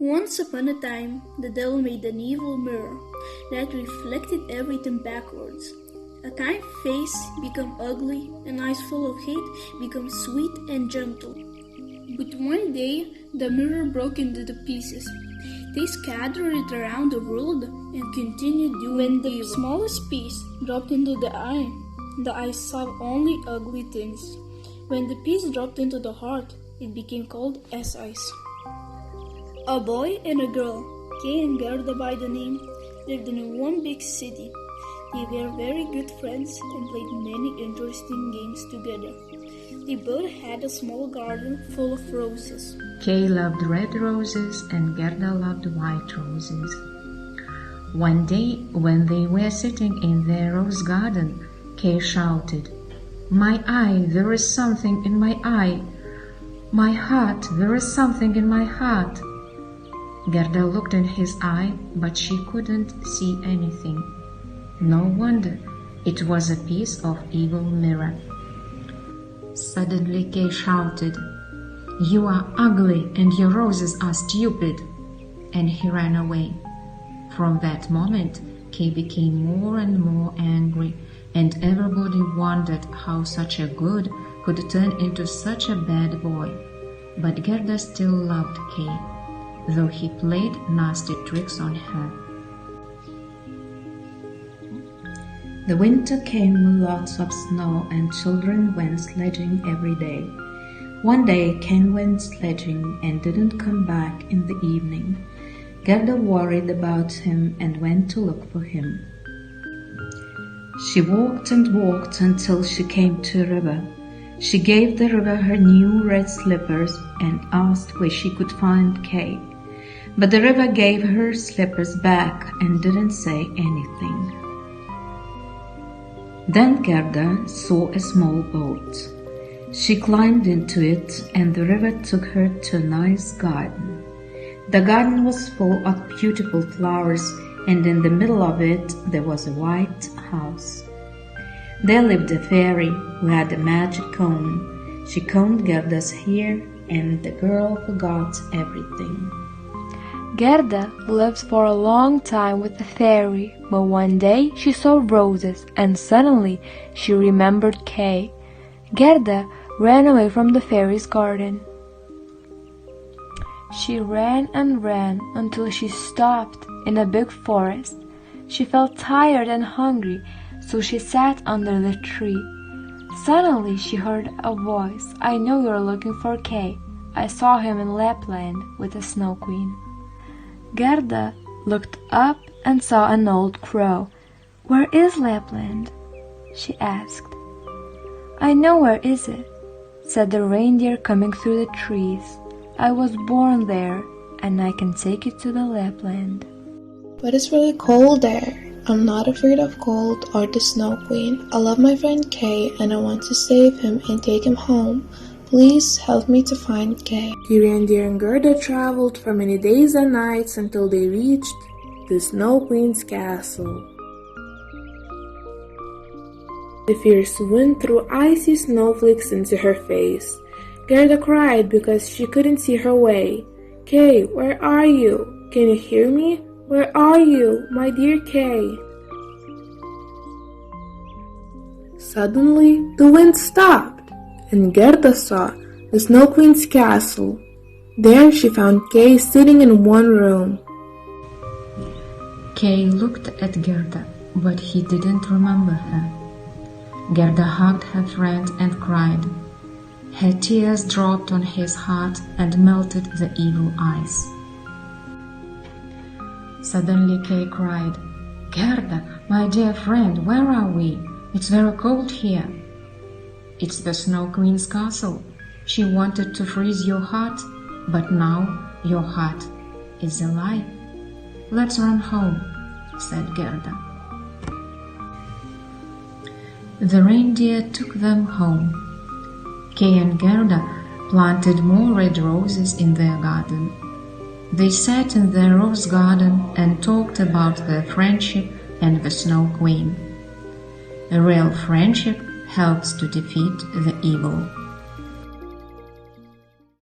Once upon a time, the devil made an evil mirror that reflected everything backwards. A kind face become ugly, and eyes full of hate become sweet and gentle. But one day, the mirror broke into the pieces. They scattered it around the world and continued doing when the smallest piece dropped into the eye saw only ugly things. When the piece dropped into the heart, it became called as ice. A boy and a girl, Kay and Gerda by the name, lived in one big city. They were very good friends and played many interesting games together. They both had a small garden full of roses. Kay loved red roses and Gerda loved white roses. One day, when they were sitting in their rose garden, Kay shouted, "My eye, there is something in my eye! My heart, there is something in my heart!" Gerda looked in his eye, but she couldn't see anything. No wonder, it was a piece of evil mirror. Suddenly Kay shouted, "You are ugly and your roses are stupid," and he ran away. From that moment, Kay became more and more angry, and everybody wondered how such a good could turn into such a bad boy. But Gerda still loved Kay, though he played nasty tricks on her. The winter came with lots of snow, and children went sledging every day. One day Ken went sledging and didn't come back in the evening. Gerda worried about him and went to look for him. She walked and walked until she came to a river. She gave the river her new red slippers and asked where she could find Kay. But the river gave her slippers back and didn't say anything. Then Gerda saw a small boat. She climbed into it, and the river took her to a nice garden. The garden was full of beautiful flowers, and in the middle of it there was a white house. There lived a fairy who had a magic comb. She combed Gerda's hair, and the girl forgot everything. Gerda lived for a long time with the fairy, but one day she saw roses, and suddenly she remembered Kay. Gerda ran away from the fairy's garden. She ran and ran until she stopped in a big forest. She felt tired and hungry, so she sat under the tree. Suddenly she heard a voice. "I know you're looking for Kay. I saw him in Lapland with the Snow Queen." Gerda looked up and saw an old crow. "Where is Lapland?" she asked. "I know where is it," said the reindeer coming through the trees. "I was born there, and I can take you to the Lapland." But it's really cold there. I'm not afraid of cold or the Snow Queen. I love my friend Kay and I want to save him and take him home. Please help me to find Kay. The reindeer and Gerda traveled for many days and nights until they reached the Snow Queen's castle. The fierce wind threw icy snowflakes into her face. Gerda cried because she couldn't see her way. "Kay, where are you? Can you hear me? Where are you, my dear Kay?" Suddenly, the wind stopped, and Gerda saw the Snow Queen's castle. There she found Kay sitting in one room. Kay looked at Gerda, but he didn't remember her. Gerda hugged her friend and cried. Her tears dropped on his heart and melted the evil ice. Suddenly Kay cried, "Gerda, my dear friend, where are we? It's very cold here." "It's the Snow Queen's castle. She wanted to freeze your heart, but now your heart is alive. Let's run home," said Gerda. The reindeer took them home. Kay and Gerda planted more red roses in their garden. They sat in their rose garden and talked about their friendship and the Snow Queen. A real friendship helps to defeat the evil.